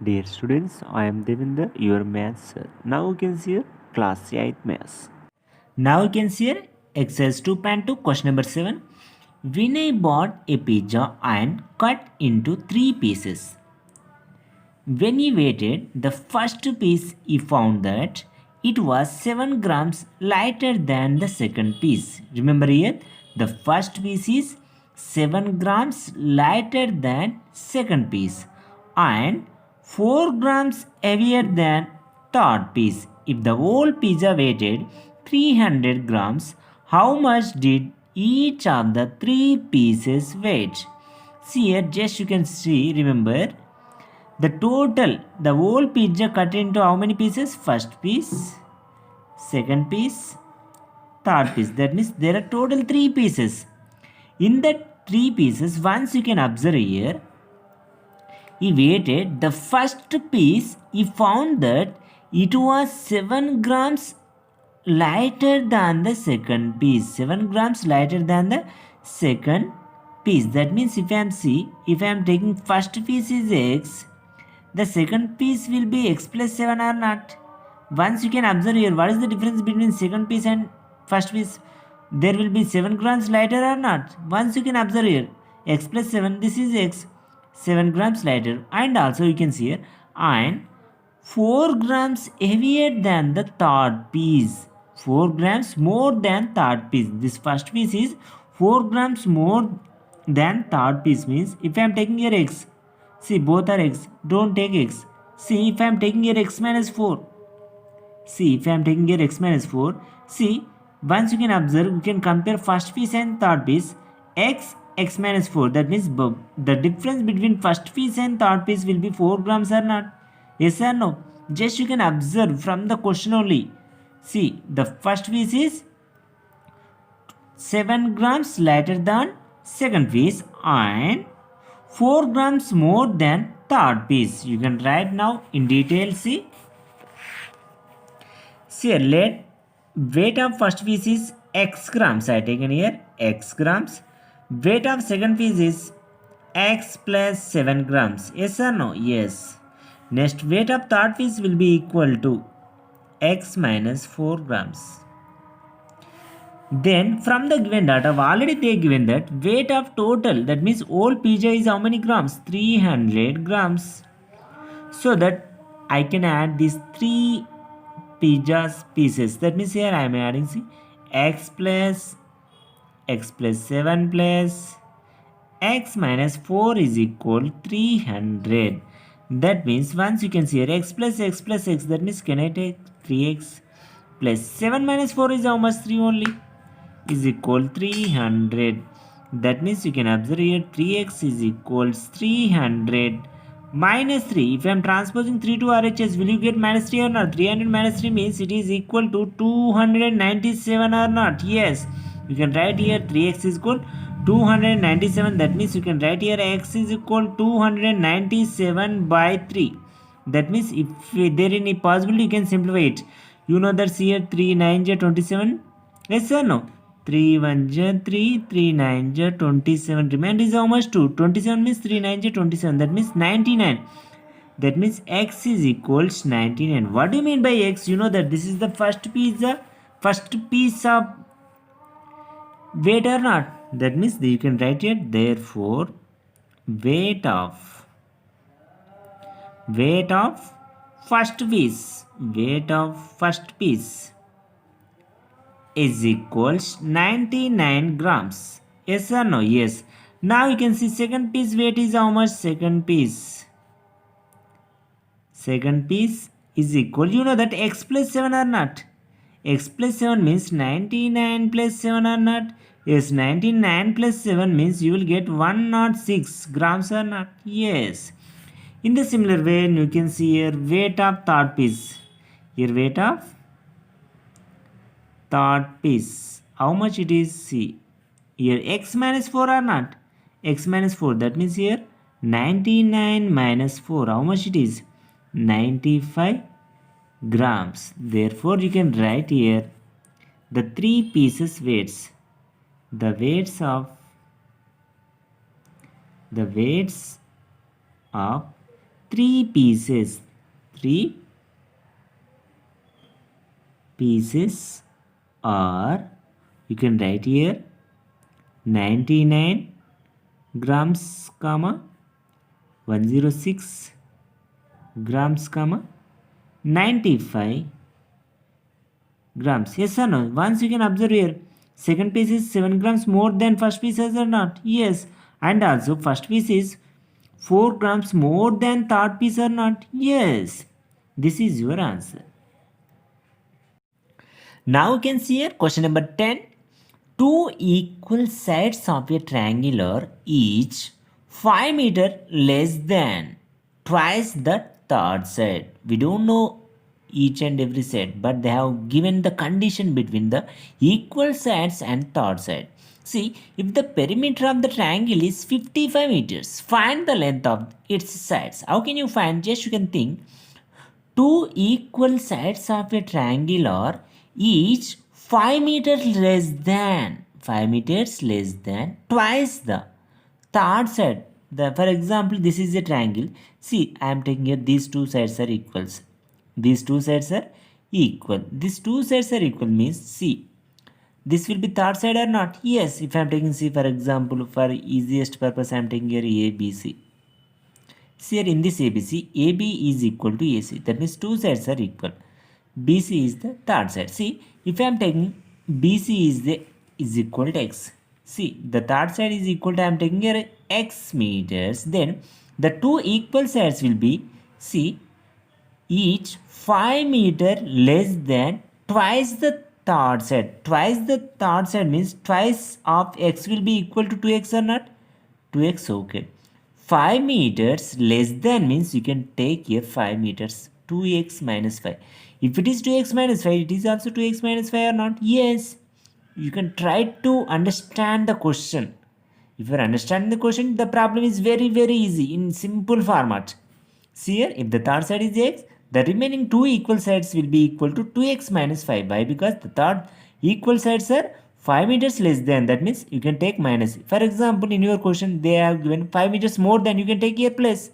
Dear students, I am Devinder, your maths sir. Now you can see your class 8 maths. Now you can see here exercise 2.2 question number 7. Vinay bought a pizza and cut into 3 pieces. When he weighted the first piece, he found that it was 7 grams lighter than the second piece. Remember here, the first piece is 7 grams lighter than second piece and 4 grams heavier than third piece. If the whole pizza weighed 300 grams, how much did each of the 3 pieces weight? See here, just you can see, remember, the total, the whole pizza cut into how many pieces? First piece, second piece, third piece. That means there are total 3 pieces. In that 3 pieces, once you can observe here, he weighted the first piece, he found that it was 7 grams lighter than the second piece. 7 grams lighter than the second piece. That means if I am taking first piece is x, the second piece will be x plus 7 or not. Once you can observe here, what is the difference between second piece and first piece? There will be 7 grams lighter or not. Once you can observe here, x plus 7, this is x, 7 grams lighter, and also you can see here, and 4 grams heavier than the third piece. 4 grams more than third piece. This first piece is 4 grams more than third piece, means if I am taking here x, see, both are x. Don't take x. See, if I am taking here x minus 4. See, if I am taking here x minus 4. See, once you can observe, you can compare first piece and third piece. X minus 4. That means the difference between first piece and third piece will be 4 grams or not. Yes or no? Just you can observe from the question only. See, the first piece is 7 grams lighter than second piece and 4 grams more than third piece. You can write now in detail. See, let weight of first piece is x grams. I taken here x grams. Weight of second piece is x plus 7 grams. Yes or no? Yes. Next, weight of third piece will be equal to x minus 4 grams. Then from the given data, already they given that weight of total, that means whole pizza is how many grams? 300 grams. So that I can add these 3 pizza pieces. That means here I am adding, see, x plus 7 plus x minus 4 is equal 300. That means once you can see here x plus x, that means can I take 3x plus 7 minus 4 is how much? 3 only, is equal 300. That means you can observe here 3x is equals 300 minus 3. If I am transposing 3 to RHS, will you get minus 3 or not? 300 minus 3 means it is equal to 297 or not? Yes. You can write here 3x is equal 297. That means you can write here x is equal 297 by 3. That means if there is any possibility, you can simplify it. You know that here 3 9 27. Yes or no? 3 1 3, 3 9 27. Remainder is how much? 2. 27 means 3 9 27. That means 99. That means x is equals 99. What do you mean by x? You know that this is the first piece of weight or not? That means you can write here, therefore weight of first piece is equals 99 grams. Yes or no? Yes. Now you can see second piece weight is how much? Second piece is equal, you know that x plus 7 or not? X plus 7 means 99 plus 7 or not? Yes, 99 plus 7 means you will get 106 grams or not? Yes. In the similar way, you can see here weight of third piece. Here weight of third piece. How much it is? See. Here x minus 4 or not? X minus 4. That means here 99 minus 4. How much it is? 95 grams. Therefore, you can write here the 3 pieces weights. The weights of 3 pieces. 3 pieces are, you can write here, 99 grams, comma 106 grams, comma 95 grams. Yes or no? Once you can observe here, second piece is 7 grams more than first piece or not? Yes. And also first piece is 4 grams more than third piece or not? Yes. This is your answer. Now you can see here question number 10. Two equal sides of a triangle are each 5 meter less than twice the third side. We don't know each and every side, but they have given the condition between the equal sides and third side. See, if the perimeter of the triangle is 55 meters, find the length of its sides. How can you find? Just you can think, two equal sides of a triangle are each 5 meters less than twice the third side. For example, this is a triangle. See, I am taking here these two sides are equals. These two sides are equal. These two sides are equal means, see, this will be third side or not? Yes. If I am taking, see, for example, for easiest purpose, I am taking here ABC. See here in this ABC, AB is equal to AC. That means two sides are equal. BC is the third side. See, if I am taking BC is equal to X. See, the third side is equal to, I am taking here X meters. Then the two equal sides will be, see, each 5 meter less than twice the third side. Twice the third side means twice of X will be equal to 2X or not? 2X, okay. 5 meters less than means you can take here 5 meters, 2x minus 5. If it is 2x minus 5, it is also 2x minus 5 or not? Yes. You can try to understand the question. If you are understanding the question, the problem is very, very easy in simple format. See here, if the third side is x, the remaining two equal sides will be equal to 2x minus 5. Why? Because the third equal sides are 5 meters less than. That means you can take minus. For example, in your question, they have given 5 meters more than. You can take here plus.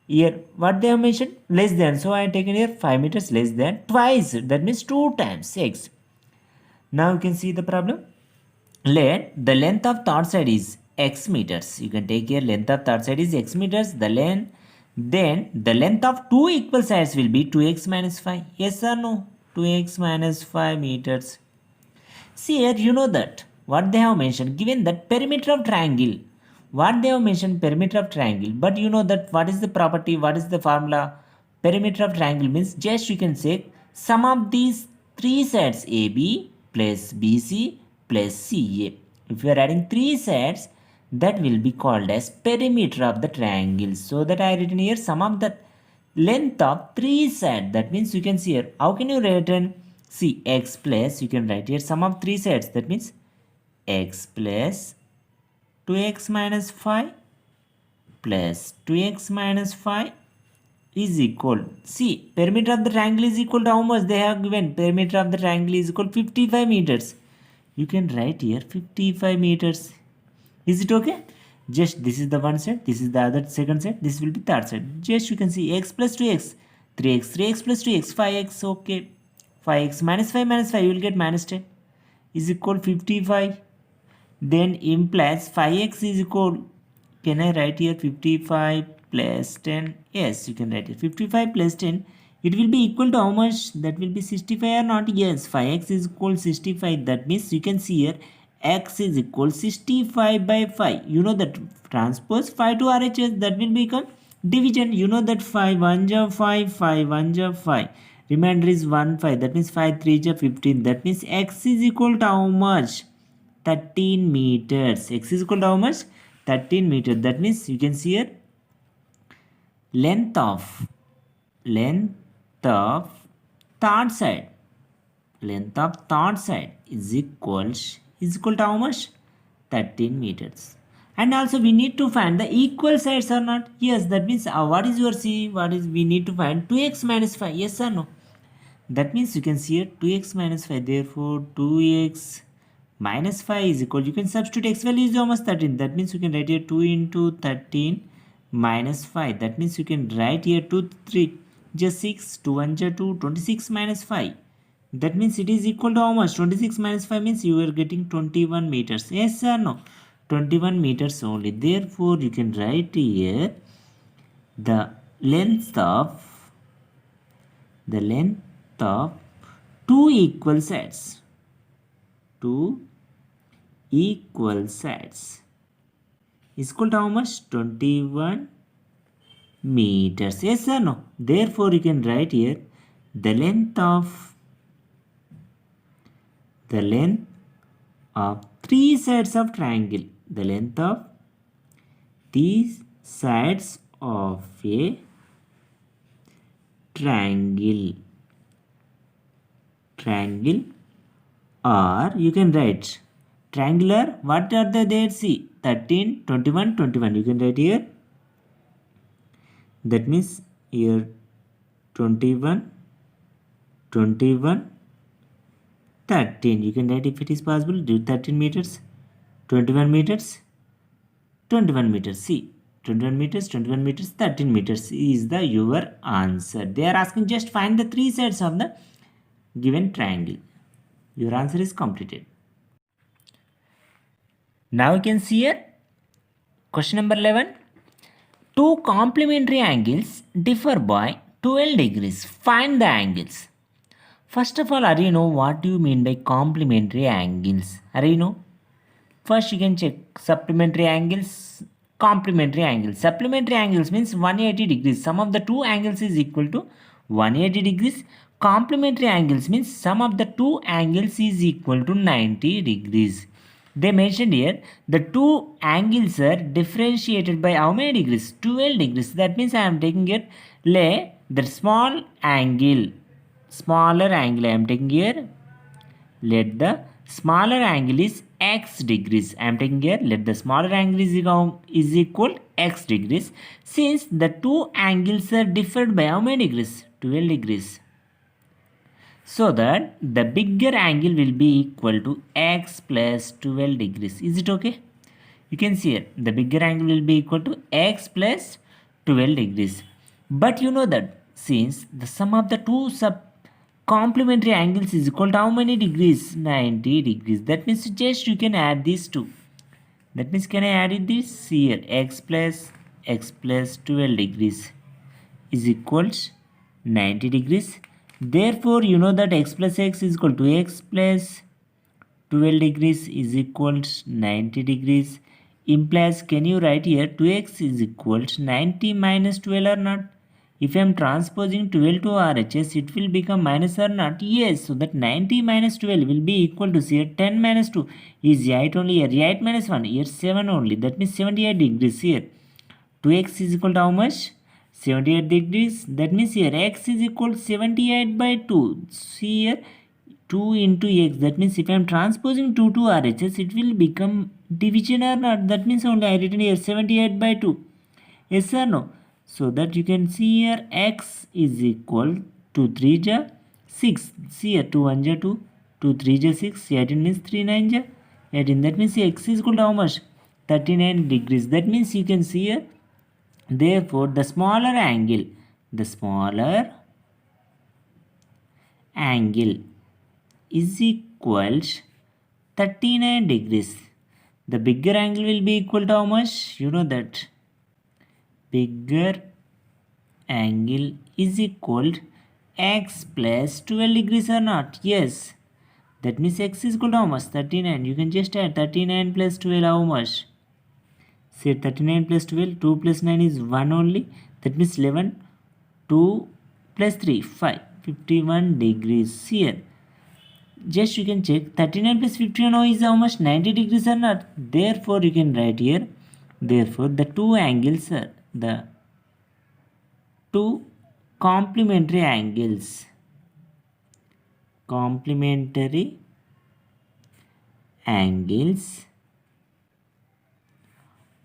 Here, what they have mentioned? Less than. So I have taken here 5 meters less than twice. That means 2 times x. Now you can see the problem. Let the length of third side is x meters. You can take here length of third side is x meters. Then the length of two equal sides will be 2x minus 5. Yes or no? 2x minus 5 meters. See here, you know that what they have mentioned, given that perimeter of triangle, what they have mentioned, perimeter of triangle, but you know that what is the property, what is the formula? Perimeter of triangle means just you can say sum of these three sides AB plus BC plus CA. If you are adding three sides, that will be called as perimeter of the triangle. So that I written here sum of the length of three sides. That means you can see here, how can you write? See, x plus, you can write here sum of three sides. That means x plus 2x minus 5 plus 2x minus 5 is equal. See, perimeter of the triangle is equal to how much they have given? Perimeter of the triangle is equal to 55 meters. You can write here 55 meters. Is it okay? Just this is the one side, this is the other second side, this will be third side. Just you can see x plus 2x, 3x plus 2x, 5x, okay. 5x minus 5 you will get minus 10 is equal 55. Then implies 5x is equal, can I write here 55 plus 10? Yes, you can write here 55 plus 10. It will be equal to how much? That will be 65 or not? Yes, 5x is equal 65. That means you can see here x is equal 65 by 5. You know that transpose 5 to RHS, that will become division. You know that 5 1 ja 5, 5 1 ja 5. Remainder is 1 5. That means 5 3 ja 15. That means x is equal to how much? 13 meters. X is equal to how much? 13 meters. That means you can see here length of third side. Length of third side is equal to how much? 13 meters. And also we need to find the equal sides or not? Yes, that means what is your C? What is we need to find? 2x minus 5. Yes or no? That means you can see here 2x minus 5. Therefore 2x minus 5 is equal, you can substitute x value is almost 13. That means you can write here 2 into 13 minus 5. That means you can write here 2 3 just 6, 2 1 just 2, 26 minus 5. That means it is equal to how much? 26 minus 5 means you are getting 21 meters. Yes or no? 21 meters only. Therefore you can write here the length of two equal sides. Two equal sides is equal to how much? 21 meters. Yes or no? Therefore you can write here the length of three sides of triangle. The length of these sides of a triangle or you can write triangular. What are the there? See 13 21 21. You can write here. That means here 21 21 13. You can write if it is possible. Do 13 meters, 21 meters, 21 meters. See 21 meters, 21 meters, 13 meters is the your answer. They are asking just find the three sides of the given triangle. Your answer is completed. Now you can see here question number 11. Two complementary angles differ by 12 degrees. Find the angles. First of all, are you know what do you mean by complementary angles? Are you know? First you can check supplementary angles, complementary angles. Supplementary angles means 180 degrees. Sum of the two angles is equal to 180 degrees. Complementary angles means sum of the two angles is equal to 90 degrees. They mentioned here the two angles are differentiated by how many degrees? 12 degrees. That means I am taking here lay the smaller angle I am taking here. Let the smaller angle is x degrees. I am taking here let the smaller angle is equal x degrees. Since the two angles are differed by how many degrees? 12 degrees. So that the bigger angle will be equal to x plus 12 degrees. Is it okay? You can see here the bigger angle will be equal to x plus 12 degrees. But you know that since the sum of the two complementary angles is equal to how many degrees? 90 degrees. That means just you can add these two. That means can I add it this here? X plus 12 degrees is equals 90 degrees. Therefore you know that x plus x is equal to x plus 12 degrees is equals 90 degrees. Implies can you write here 2x is equals 90 minus 12 or not? If I am transposing 12 to RHS, it will become minus or not? Yes. So that 90 minus 12 will be equal to here 10 minus 2 is 8 only here. 8 minus 1 here 7 only. That means 78 degrees here. 2x is equal to how much? 78 degrees. That means here x is equal to 78 by 2. See here 2 into x. That means if I am transposing 2 to RHS, it will become division or not? That means only I written here 78 by 2. Yes or no? So that you can see here x is equal to 3 ja 6. See here 2 1 ja 2, 2 3 ja 6, 18 means 3 9 ja 18. That means x is equal to how much? 39 degrees. That means you can see here. Therefore the smaller angle is equals 39 degrees. The bigger angle will be equal to how much? You know that bigger angle is equal to x plus 12 degrees or not? Yes. That means x is equal to how much? 39. You can just add 39 plus 12 how much? Say 39 plus 12, 2 plus 9 is 1 only. That means 11, 2 plus 3, 5, 51 degrees here. Just you can check 39 plus 51 is how much? 90 degrees or not? Therefore you can write here. Therefore the two angles are the two complementary angles. Complementary angles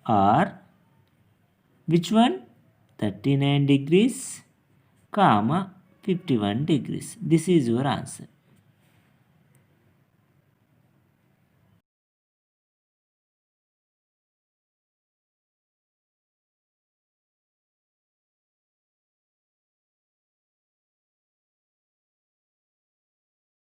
are which one? 39 degrees, comma 51 degrees. This is your answer.